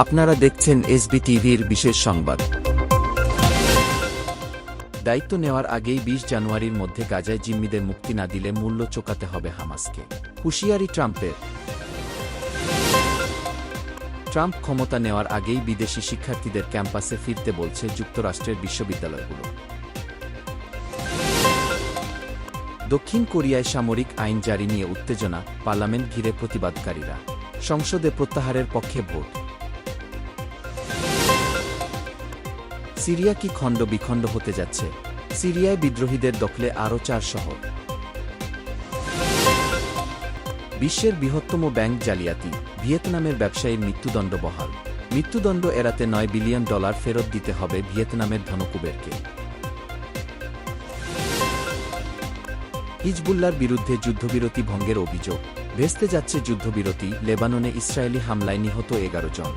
আপনারা দেখছেন এসবিটিভির বিশেষ সংবাদ। দায়িত্ব নেওয়ার আগেই ২০ জানুয়ারির মধ্যে গাজায় জিম্মিদের মুক্তি না দিলে মূল্য চোকাতে হবে হামাসকে, হুঁশিয়ারি ট্রাম্পের। ট্রাম্প ক্ষমতা নেওয়ার আগেই বিদেশি শিক্ষার্থীদের ক্যাম্পাসে ফিরতে বলছে যুক্তরাষ্ট্রের বিশ্ববিদ্যালয়গুলো। দক্ষিণ কোরিয়ায় সামরিক আইন জারি নিয়ে উত্তেজনা, পার্লামেন্ট ঘিরে প্রতিবাদকারীরা, সংসদে প্রত্যাহারের পক্ষে ভোট। সিরিয়া কি খণ্ড বিখণ্ড হতে যাচ্ছে? সিরিয়ায় বিদ্রোহীদের দখলে আরও ৪ শহর। বিশ্বের বৃহত্তম ব্যাংক জালিয়াতি, ভিয়েতনামের ব্যবসায়ীর মৃত্যুদণ্ড বহাল। মৃত্যুদণ্ড এড়াতে $৯ বিলিয়ন ফেরত দিতে হবে ভিয়েতনামের ধনকুবেরকে। হিজবুল্লাহর বিরুদ্ধে যুদ্ধবিরতি ভঙ্গের অভিযোগ, ভেস্তে যাচ্ছে যুদ্ধবিরতি, লেবাননে ইসরায়েলি হামলায় নিহত 11 জন।